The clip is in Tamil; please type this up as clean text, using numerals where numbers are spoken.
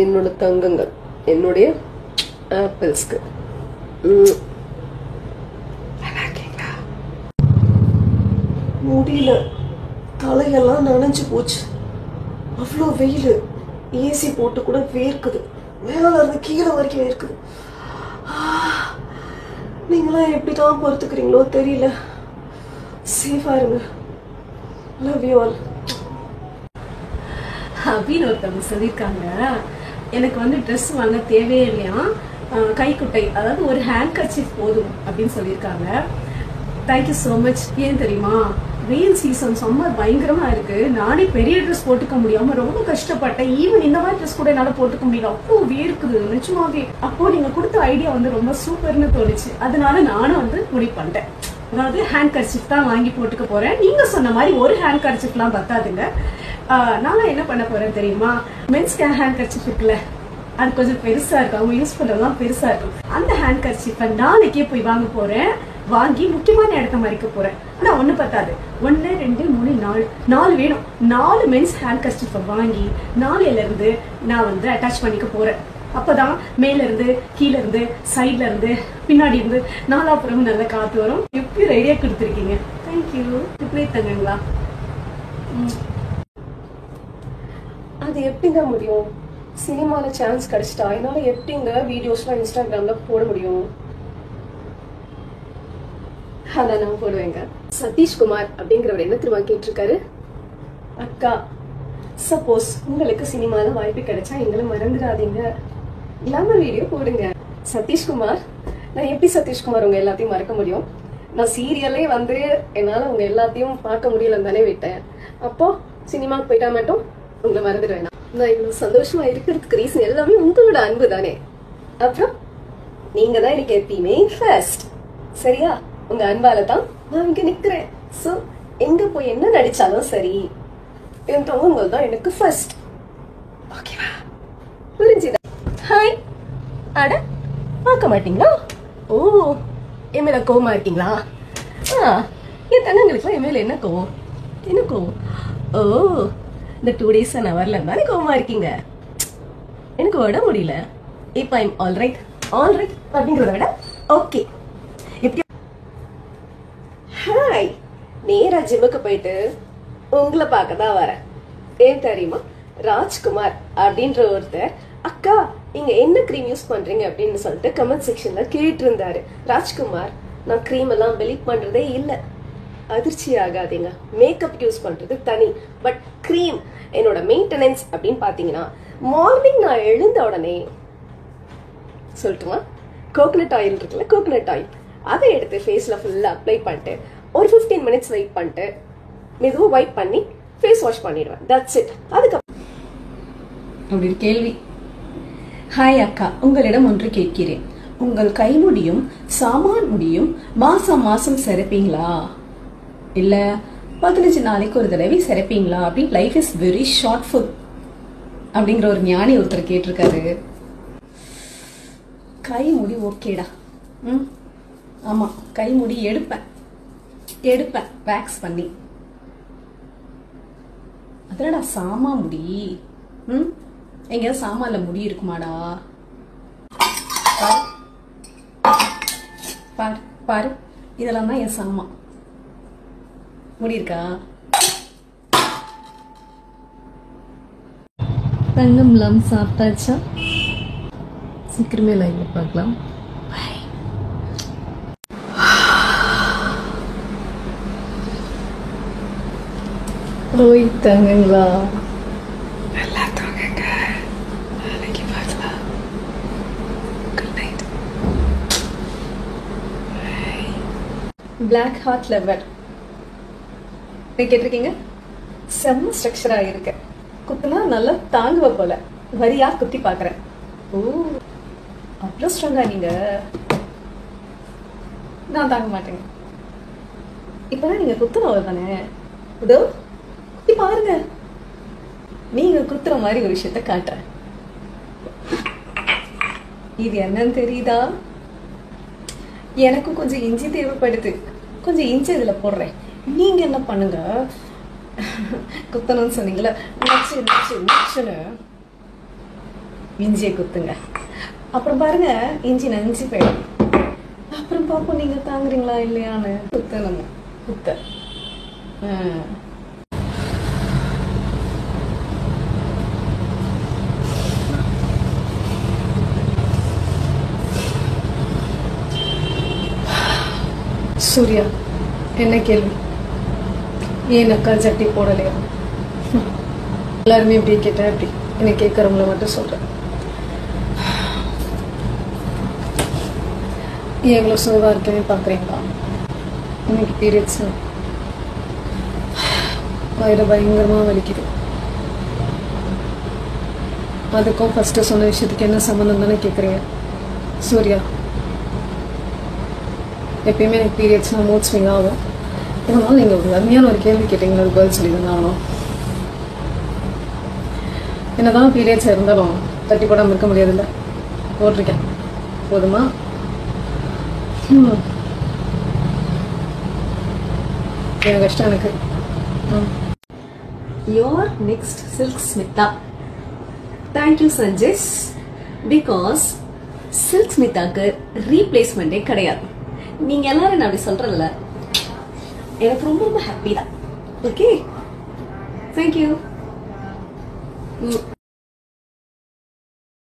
என்னோட தங்கங்கள், என்னுடைய ஆப்பிள்ஸ்க்கு. முடியல, தலையெல்லாம் நனைஞ்சு போச்சு. அவ்வளோ வெயில், ஏசி போட்டு கூட வேர்க்குது. மேல இருந்து கீழே வரைக்கும் வேர்க்குது. நீங்களாம் எப்படிதான் பொறுத்துக்கிறீங்களோ தெரியல. சேஃபா இருங்க. Love you all. அப்படின்னு ஒருத்தவங்க சொல்லியிருக்காங்க, எனக்கு வந்து ட்ரெஸ் வாங்க தேவையே இல்லையா, கைக்குட்டை அதாவது ஒரு ஹேண்ட் கர்ச்சீஃப் போதும் அப்படின்னு சொல்லியிருக்காங்க. Thank you so much. ஏன் தெரியுமா, வெயில் சீசன், சம்மர் பயங்கரமா இருக்கு. நானே பெரிய ட்ரெஸ் போட்டுக்க முடியாம ரொம்ப கஷ்டப்பட்டேன். ஈவன் இந்த மாதிரி ட்ரெஸ் கூட என்னால போட்டுக்க முடியல, அப்போ வேர்க்குது நிஜமாவே. அப்போ நீங்க கொடுத்த ஐடியா வந்து ரொம்ப சூப்பர்னு தோணுச்சு. அதனால நானும் வந்து முடிவு பண்ணிட்டேன். அதாவது ஹேண்ட் கர்ச்சீஃப் தான் வாங்கி போட்டுக்க போறேன். நீங்க சொன்ன மாதிரி ஒரு ஹேண்ட் கர்ச்சீஃப்லாம் பத்தாதுங்க. நான் என்ன பண்ண போறேன் தெரியுமா, மென்ஸ் ஹேண்ட் கர்ச்சீஃப் இருக்குல்ல, அது கொஞ்சம் பெருசா இருக்கும், அவங்க யூஸ் பண்றதுலாம் பெருசா இருக்கும். அந்த ஹேண்ட் கர்ச்சீஃபை நாளைக்கே போய் வாங்க போறேன். வாங்கி முக்கியமான இடத்த மறைக்க போறேன். ஆனா ஒண்ணு பத்தாது, 1 2 3 4 வேணும். 4 மென்ஸ் ஹேண்ட் கர்ச்சீஃபை வாங்கி 4ல இருந்து நான் வந்து அட்டாச் பண்ணிக்க போறேன். அப்பதான் மேல இருந்து, கீழ இருந்து, சைட்ல இருந்து, பின்னாடி இருந்து, நாலாப்புறமும் நல்ல காத்து வரும். எப்படி ஐடியா கொடுத்துருக்கீங்க, தேங்க்யூ. இப்படி தங்கங்களா. அது எப்படிங்க முடியும்? சினிமால சான்ஸ் கிடைச்சிட்டா என்னால எப்படிங்க வீடியோஸ்லாம் இன்ஸ்டாகிராம்ல போட முடியும்? அதான் நான் போடுவேங்க. சதீஷ்குமார் அப்படிங்கிறவர் என்ன திரும்ப கேட்டிருக்காரு, அக்கா சப்போஸ் உங்களுக்கு சினிமால வாய்ப்பு கிடைச்சா எங்களை மறந்துடாதீங்க, கிளாமர் வீடியோ போடுங்க. சதீஷ்குமார், நான் எப்படி சதீஷ்குமார் உங்க எல்லாத்தையும் மறக்க முடியும்? நான் சீரியலே வந்து என்னால உங்க எல்லாத்தையும் பார்க்க முடியலன்னு தானே விட்டேன். அப்போ சினிமாவுக்கு போயிட்டா மட்டும் உங்களை மறந்துடுவேன். நான் இவ்வளவு சந்தோஷமா இருக்கிறதுக்கு ரீசன் எல்லாமே உங்களோட அன்பு தானே. அப்புறம் நீங்க தான் எனக்கு எப்பயுமே ஃபர்ஸ்ட். சரியா? உங்க அன்பால தான் நான் இங்க நிக்கிறேன். சோ எங்க போய் என்ன நடிச்சாலும் சரி, என் தங்கங்கள் தான் எனக்கு ஃபர்ஸ்ட். ஓகேவா? புரிஞ்சுதா? ஹாய். அட பார்க்க மாட்டீங்களா? ஓ, என் மேல கோவமா இருக்கீங்களா? என் தங்கங்களுக்குலாம் என் மேல என்ன கோவம்? என்ன கோவம்? ஓ, இந்த 2 days நான் வரல தானே கோவமா இருக்கீங்க. எனக்கு விட முடியல. இப்ப ஐம் ஆல்ரைட். ஆல்ரைட் அப்படிங்கிறத விட ஓகே. ஹாய். நேரா ஜிம்முக்கு போயிட்டு உங்களை பார்க்க தான் வரேன். ஏன் தெரியுமா, ராஜ்குமார் அப்படின்ற ஒருத்தர் அக்கா நீங்க என்ன கிரீம் யூஸ் பண்றீங்க அப்படின்னு சொல்லிட்டு கமெண்ட் செக்ஷன்ல கேட்டு இருந்தாரு. ராஜ்குமார், நான் கிரீம் எல்லாம் பிலீவ் பண்றதே இல்லை. அதிர்ச்சி ஆகாதீங்க, மேக்கப் யூஸ் பண்றது தனி. பட் கிரீம் என்னோட மெயின்டெனன்ஸ் அப்படின்னு பாத்தீங்கன்னா, மார்னிங் நான் எழுந்த உடனே சொல்லட்டுமா, கோகனட் ஆயில் இருக்குல்ல, கோகனட் ஆயில் அதை எடுத்து ஃபேஸ்ல ஃபுல்லா அப்ளை பண்ணிட்டு ஒரு 15 minutes வெயிட் பண்ணிட்டு மெதுவா வைப் பண்ணி ஃபேஸ் வாஷ் பண்ணிடுவேன். That's it. அதுக்கப்புறம் அப்படி ஒரு கேள்வி. ஹாய் அக்கா, உங்களிடம் ஒன்று கேட்கிறேன். உங்கள் கைமுடியும் சாமான் முடியும் மாசம் மாசம் சிறப்பீங்களா, இல்ல 15 நாளைக்கு ஒரு தடவை சிறப்பீங்களா? அப்படி life is very short food அப்படிங்கிற ஒரு ஞானி ஒருத்தர் கேட்டிருக்காரு. கைமுடி ஓகேடா. ஆமா, கைமுடி எடுப்பேன் வேக்ஸ் பண்ணி. அதனடா சாமா முடி. எங்கேயாவது சாமான்ல முடி இருக்குமாடா? பாரு பாரு, இதெல்லாம் தான் என் சாமா. முடி இருக்கா? தங்கம்லாம் சாப்பிட்டாச்சா? சீக்கிரமே லைவ்ல பார்க்கலாம். ஓய் தங்கங்களா, நல்லா தூங்குங்க. நாளைக்கு பார்க்கலாம். Good night. Black heart lever கேட்டிருக்கீங்க. செம்ம ஸ்ட்ரக்சரா இருக்கு. குத்துனா நல்லா தாங்குவ போல. வரியா குத்தி பாக்குறேன். ஓ, அவ்வளோ ஸ்ட்ராங்கா நீங்க. நான் தாங்க மாட்டேங்க. இப்பதான் நீங்க குத்துனவர் தானே. இதோ குத்தி பாருங்க. நீங்க குத்துற மாதிரி ஒரு விஷயத்த காட்டுறேன். இது என்னன்னு தெரியுதா? எனக்கும் கொஞ்சம் இஞ்சி தேவைப்படுது. கொஞ்சம் இஞ்சி இதுல போடுறேன். நீங்க என்ன பண்ணுங்க, குத்தணும்னு சொன்னீங்களா, நச்சுன்னு இஞ்சியை குத்துங்க. அப்புறம் பாருங்க இஞ்சி நஞ்சு போயிடும். அப்புறம் பாப்போம் நீங்க தாங்குறீங்களா இல்லையான்னு. குத்த நம்ம குத்த. சூர்யா, என்ன கேள்வி? ஏன் அக்கா சட்டி போடலையா? எல்லாருமே இப்படி கேட்டா எப்படி? என்ன கேட்கறவங்கள மட்டும் சொல்றேன். ஏன் எவ்வளவு சோர்வா இருக்கேன்னு பாக்குறீங்களா? இன்னைக்கு பீரியட்ஸ் வயிறு பயங்கரமா வலிக்குது. அதுக்கும் ஃபர்ஸ்ட் சொன்ன விஷயத்துக்கு என்ன சம்மந்தம் தானே கேட்குறீங்க? சூர்யா, எப்பயுமே எனக்கு பீரியட்ஸ்னால் மூட் ஸ்விங் ஆகும். இதனால நீங்கள் ஒரு அருமையான ஒரு கேள்வி கேட்டீங்களா? ஒரு பதில் சொல்லி தான் ஆகணும். என்னதான் பீரியட்ஸ் இருந்தாலும் தட்டி போடாமல் இருக்க முடியாதுல்ல. போட்டிருக்கேன், போதுமா? என் கஷ்டம் எனக்கு. Your next Silk Smita. Thank you Sanjesh, because Silk Smitaக்கு ரீப்ளேஸ்மெண்டே கிடையாது. நீங்க எல்லாரும் நான் அப்படி சொல்றல, எனக்கு ரொம்ப ரொம்ப ஹாப்பி தான். Okay, thank you.